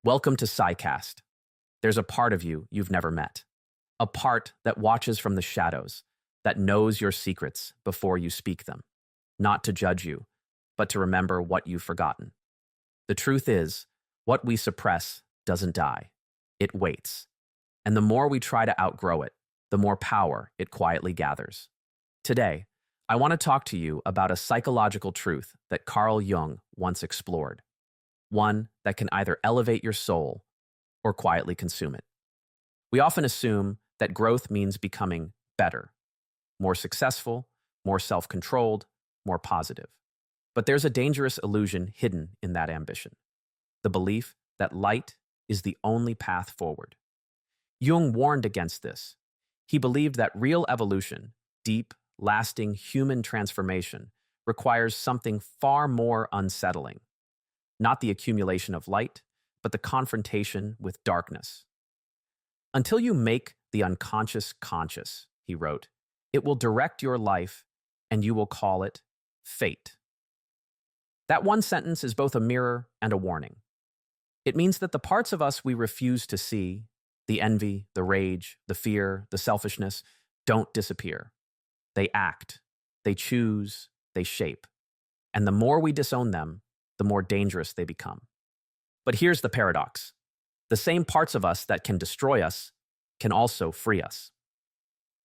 Welcome to Psycast. There's a part of you you've never met. A part that watches from the shadows, that knows your secrets before you speak them. Not to judge you, but to remember what you've forgotten. The truth is, what we suppress doesn't die. It waits. And the more we try to outgrow it, the more power it quietly gathers. Today, I want to talk to you about a psychological truth that Carl Jung once explored. One that can either elevate your soul or quietly consume it. We often assume that growth means becoming better, more successful, more self-controlled, more positive. But there's a dangerous illusion hidden in that ambition. The belief that light is the only path forward. Jung warned against this. He believed that real evolution, deep, lasting human transformation, requires something far more unsettling. Not the accumulation of light, but the confrontation with darkness. Until you make the unconscious conscious, he wrote, it will direct your life and you will call it fate. That one sentence is both a mirror and a warning. It means that the parts of us we refuse to see, the envy, the rage, the fear, the selfishness, don't disappear. They act, they choose, they shape. And the more we disown them, the more dangerous they become. But here's the paradox. The same parts of us that can destroy us can also free us.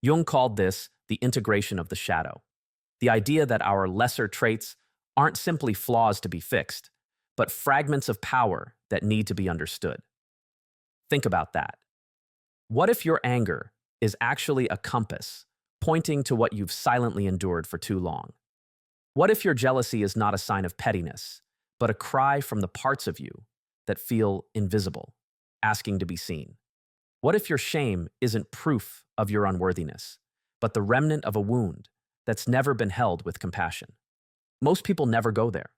Jung called this the integration of the shadow. The idea that our lesser traits aren't simply flaws to be fixed, but fragments of power that need to be understood. Think about that. What if your anger is actually a compass pointing to what you've silently endured for too long? What if your jealousy is not a sign of pettiness, but a cry from the parts of you that feel invisible, asking to be seen? What if your shame isn't proof of your unworthiness, but the remnant of a wound that's never been held with compassion? Most people never go there,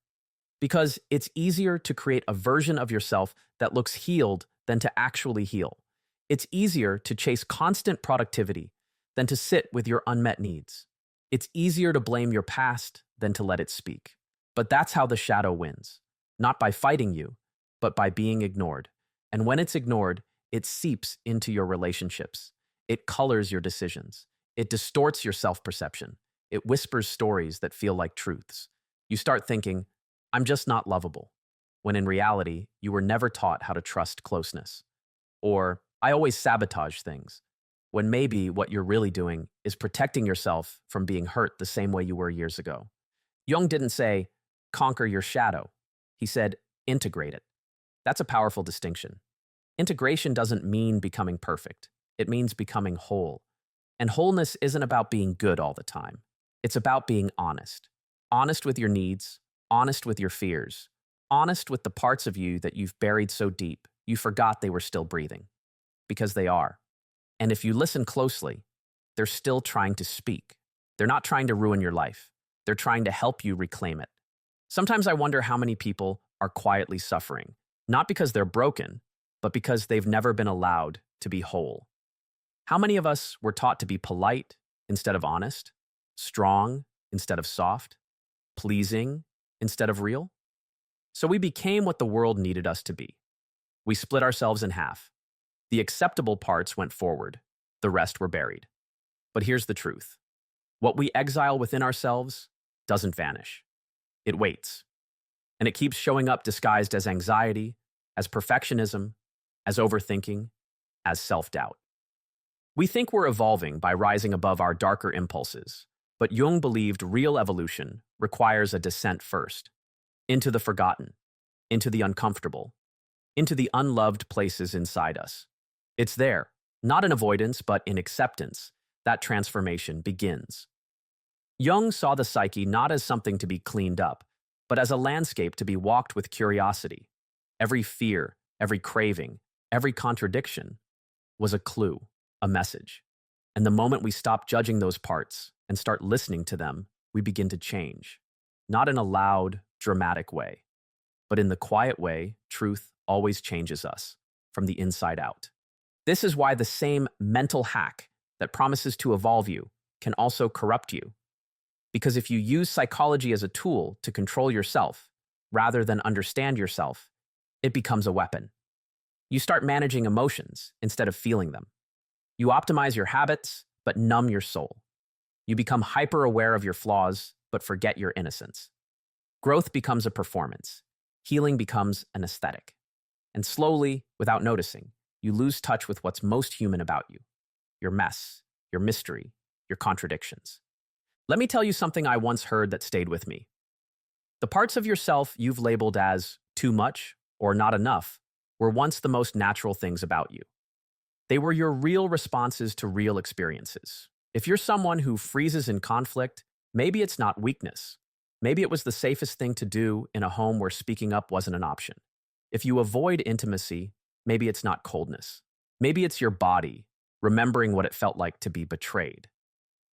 because it's easier to create a version of yourself that looks healed than to actually heal. It's easier to chase constant productivity than to sit with your unmet needs. It's easier to blame your past than to let it speak. But that's how the shadow wins, not by fighting you, but by being ignored. And when it's ignored, it seeps into your relationships. It colors your decisions. It distorts your self-perception. It whispers stories that feel like truths. You start thinking, I'm just not lovable, when in reality, you were never taught how to trust closeness. Or, I always sabotage things, when maybe what you're really doing is protecting yourself from being hurt the same way you were years ago. Jung didn't say, conquer your shadow. He said, integrate it. That's a powerful distinction. Integration doesn't mean becoming perfect. It means becoming whole. And wholeness isn't about being good all the time. It's about being honest. Honest with your needs, honest with your fears, honest with the parts of you that you've buried so deep you forgot they were still breathing. Because they are. And if you listen closely, they're still trying to speak. They're not trying to ruin your life. They're trying to help you reclaim it. Sometimes I wonder how many people are quietly suffering, not because they're broken, but because they've never been allowed to be whole. How many of us were taught to be polite instead of honest, strong instead of soft, pleasing instead of real? So we became what the world needed us to be. We split ourselves in half. The acceptable parts went forward, the rest were buried. But here's the truth. What we exile within ourselves doesn't vanish. It waits. And it keeps showing up disguised as anxiety, as perfectionism, as overthinking, as self-doubt. We think we're evolving by rising above our darker impulses, but Jung believed real evolution requires a descent first, into the forgotten, into the uncomfortable, into the unloved places inside us. It's there, not in avoidance, but in acceptance, that transformation begins. Jung saw the psyche not as something to be cleaned up, but as a landscape to be walked with curiosity. Every fear, every craving, every contradiction was a clue, a message. And the moment we stop judging those parts and start listening to them, we begin to change. Not in a loud, dramatic way, but in the quiet way truth always changes us, from the inside out. This is why the same mental hack that promises to evolve you can also corrupt you. Because if you use psychology as a tool to control yourself, rather than understand yourself, it becomes a weapon. You start managing emotions instead of feeling them. You optimize your habits, but numb your soul. You become hyper aware of your flaws, but forget your innocence. Growth becomes a performance. Healing becomes an aesthetic. And slowly, without noticing, you lose touch with what's most human about you: your mess, your mystery, your contradictions. Let me tell you something I once heard that stayed with me. The parts of yourself you've labeled as too much or not enough were once the most natural things about you. They were your real responses to real experiences. If you're someone who freezes in conflict, maybe it's not weakness. Maybe it was the safest thing to do in a home where speaking up wasn't an option. If you avoid intimacy, maybe it's not coldness. Maybe it's your body remembering what it felt like to be betrayed.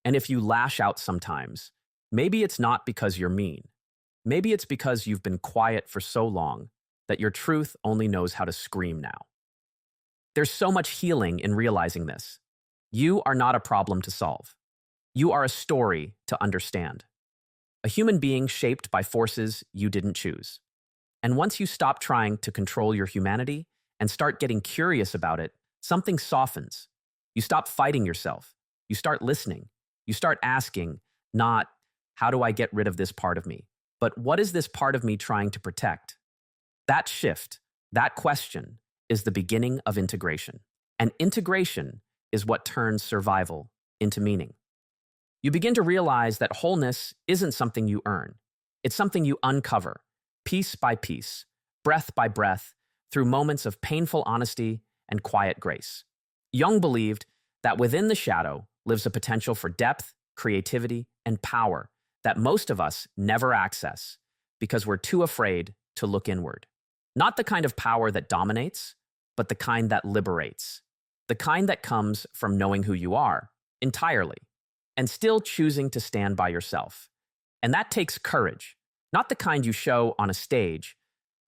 And if you lash out sometimes, maybe it's not because you're mean. Maybe it's because you've been quiet for so long that your truth only knows how to scream now. There's so much healing in realizing this. You are not a problem to solve. You are a story to understand. A human being shaped by forces you didn't choose. And once you stop trying to control your humanity and start getting curious about it, something softens. You stop fighting yourself. You start listening. You start asking, not, how do I get rid of this part of me? But what is this part of me trying to protect? That shift, that question, is the beginning of integration. And integration is what turns survival into meaning. You begin to realize that wholeness isn't something you earn. It's something you uncover, piece by piece, breath by breath, through moments of painful honesty and quiet grace. Jung believed that within the shadow lives a potential for depth, creativity, and power that most of us never access because we're too afraid to look inward. Not the kind of power that dominates, but the kind that liberates. The kind that comes from knowing who you are entirely and still choosing to stand by yourself. And that takes courage, not the kind you show on a stage,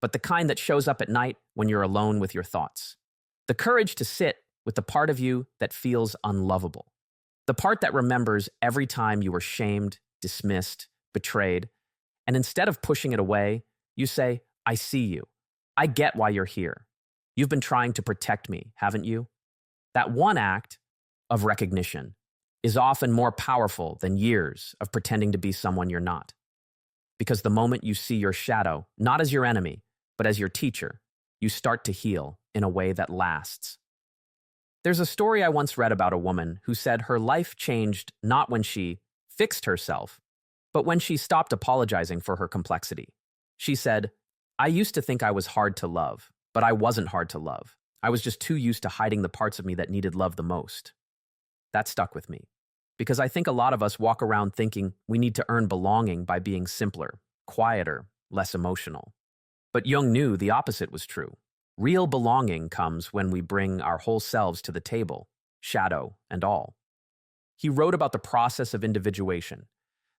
but the kind that shows up at night when you're alone with your thoughts. The courage to sit with the part of you that feels unlovable. The part that remembers every time you were shamed, dismissed, betrayed. And instead of pushing it away, you say, I see you. I get why you're here. You've been trying to protect me, haven't you? That one act of recognition is often more powerful than years of pretending to be someone you're not. Because the moment you see your shadow, not as your enemy, but as your teacher, you start to heal in a way that lasts. There's a story I once read about a woman who said her life changed not when she fixed herself, but when she stopped apologizing for her complexity. She said, I used to think I was hard to love, but I wasn't hard to love. I was just too used to hiding the parts of me that needed love the most. That stuck with me, because I think a lot of us walk around thinking we need to earn belonging by being simpler, quieter, less emotional. But Jung knew the opposite was true. Real belonging comes when we bring our whole selves to the table, shadow and all. He wrote about the process of individuation,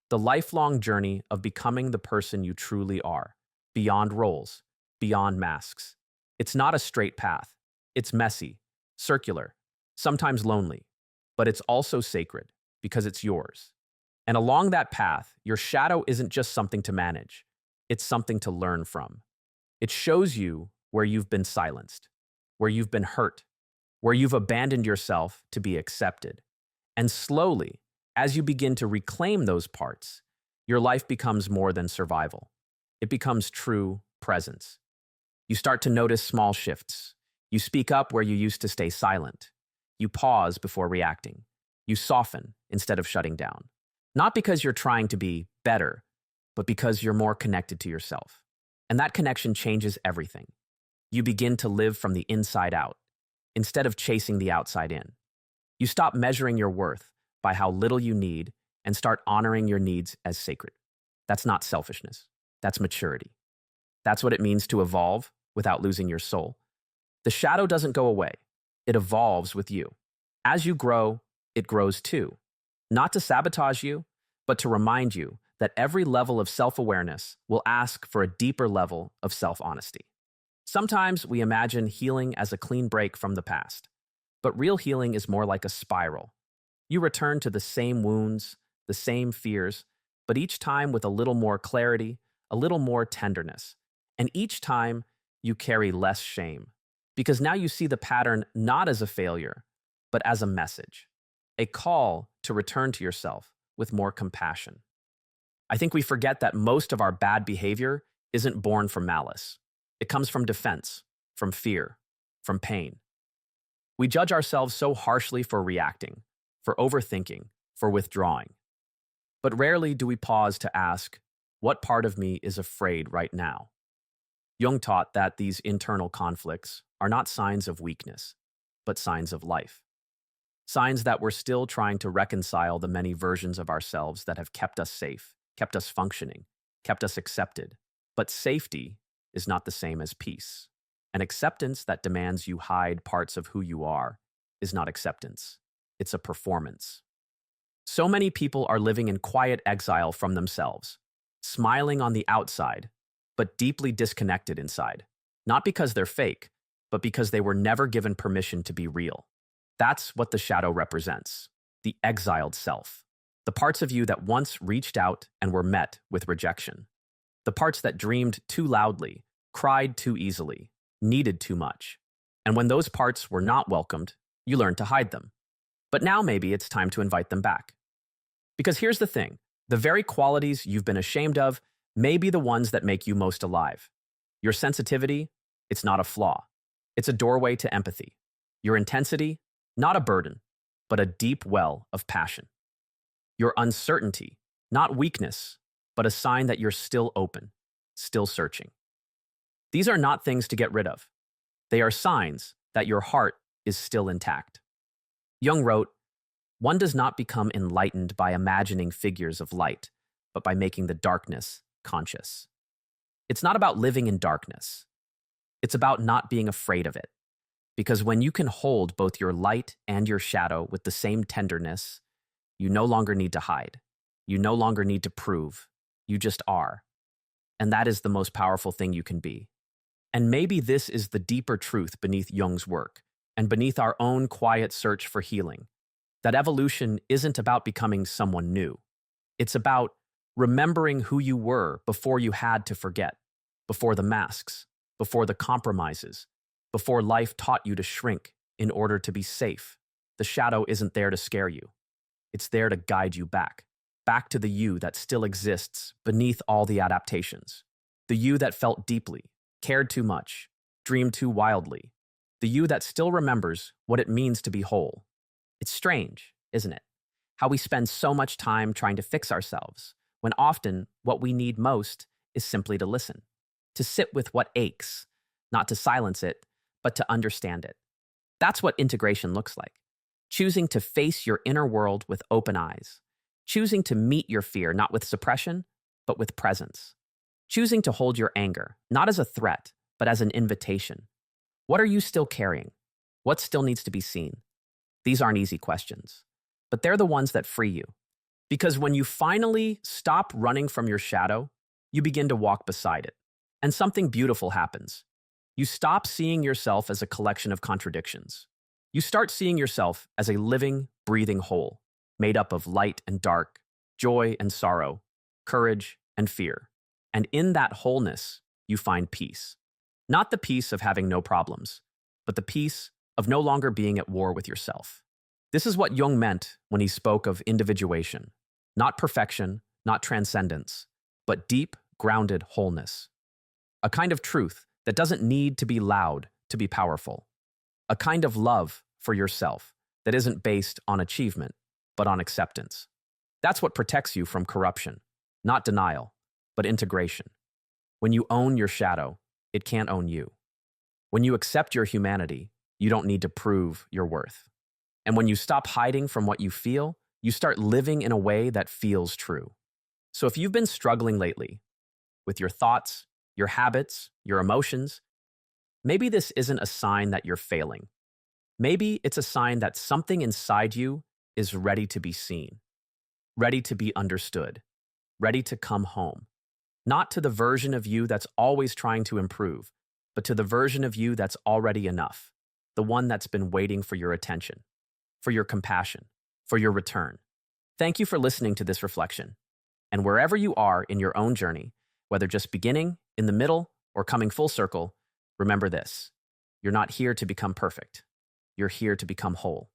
the lifelong journey of becoming the person you truly are, beyond roles, beyond masks. It's not a straight path. It's messy, circular, sometimes lonely, but it's also sacred because it's yours. And along that path, your shadow isn't just something to manage. It's something to learn from. It shows you where you've been silenced, where you've been hurt, where you've abandoned yourself to be accepted. And slowly, as you begin to reclaim those parts, your life becomes more than survival. It becomes true presence. You start to notice small shifts. You speak up where you used to stay silent. You pause before reacting. You soften instead of shutting down. Not because you're trying to be better, but because you're more connected to yourself. And that connection changes everything. You begin to live from the inside out, instead of chasing the outside in. You stop measuring your worth by how little you need and start honoring your needs as sacred. That's not selfishness. That's maturity. That's what it means to evolve without losing your soul. The shadow doesn't go away. It evolves with you. As you grow, it grows too. Not to sabotage you, but to remind you that every level of self-awareness will ask for a deeper level of self-honesty. Sometimes we imagine healing as a clean break from the past, but real healing is more like a spiral. You return to the same wounds, the same fears, but each time with a little more clarity, a little more tenderness. And each time you carry less shame, Because now you see the pattern not as a failure, but as a message, a call to return to yourself with more compassion. I think we forget that most of our bad behavior isn't born from malice. It comes from defense, from fear, from pain. We judge ourselves so harshly for reacting, for overthinking, for withdrawing. But rarely do we pause to ask, what part of me is afraid right now? Jung taught that these internal conflicts are not signs of weakness, but signs of life. Signs that we're still trying to reconcile the many versions of ourselves that have kept us safe, kept us functioning, kept us accepted. But safety is not the same as peace. An acceptance that demands you hide parts of who you are is not acceptance. It's a performance. So many people are living in quiet exile from themselves, smiling on the outside, but deeply disconnected inside. Not because they're fake, but because they were never given permission to be real. That's what the shadow represents, the exiled self. The parts of you that once reached out and were met with rejection. The parts that dreamed too loudly, cried too easily, needed too much. And when those parts were not welcomed, you learned to hide them. But now maybe it's time to invite them back. Because here's the thing, the very qualities you've been ashamed of may be the ones that make you most alive. Your sensitivity, it's not a flaw. It's a doorway to empathy. Your intensity, not a burden, but a deep well of passion. Your uncertainty, not weakness, but a sign that you're still open, still searching. These are not things to get rid of. They are signs that your heart is still intact. Jung wrote, "One does not become enlightened by imagining figures of light, but by making the darkness conscious." It's not about living in darkness. It's about not being afraid of it. Because when you can hold both your light and your shadow with the same tenderness, you no longer need to hide. You no longer need to prove. You just are. And that is the most powerful thing you can be. And maybe this is the deeper truth beneath Jung's work and beneath our own quiet search for healing. That evolution isn't about becoming someone new. It's about remembering who you were before you had to forget, before the masks, before the compromises, before life taught you to shrink in order to be safe. The shadow isn't there to scare you. It's there to guide you back to the you that still exists beneath all the adaptations. The you that felt deeply, cared too much, dreamed too wildly. The you that still remembers what it means to be whole. It's strange, isn't it? How we spend so much time trying to fix ourselves, when often what we need most is simply to listen, to sit with what aches, not to silence it, but to understand it. That's what integration looks like. Choosing to face your inner world with open eyes. Choosing to meet your fear, not with suppression, but with presence. Choosing to hold your anger, not as a threat, but as an invitation. What are you still carrying? What still needs to be seen? These aren't easy questions, but they're the ones that free you. Because when you finally stop running from your shadow, you begin to walk beside it. And something beautiful happens. You stop seeing yourself as a collection of contradictions. You start seeing yourself as a living, breathing whole, made up of light and dark, joy and sorrow, courage and fear. And in that wholeness, you find peace. Not the peace of having no problems, but the peace of no longer being at war with yourself. This is what Jung meant when he spoke of individuation. Not perfection, not transcendence, but deep, grounded wholeness. A kind of truth that doesn't need to be loud to be powerful. A kind of love for yourself that isn't based on achievement, but on acceptance. That's what protects you from corruption, not denial, but integration. When you own your shadow, it can't own you. When you accept your humanity, you don't need to prove your worth. And when you stop hiding from what you feel, you start living in a way that feels true. So if you've been struggling lately with your thoughts, your habits, your emotions, maybe this isn't a sign that you're failing. Maybe it's a sign that something inside you is ready to be seen, ready to be understood, ready to come home. Not to the version of you that's always trying to improve, but to the version of you that's already enough, the one that's been waiting for your attention, for your compassion, for your return. Thank you for listening to this reflection. And wherever you are in your own journey, whether just beginning, in the middle, or coming full circle, remember this. You're not here to become perfect. You're here to become whole.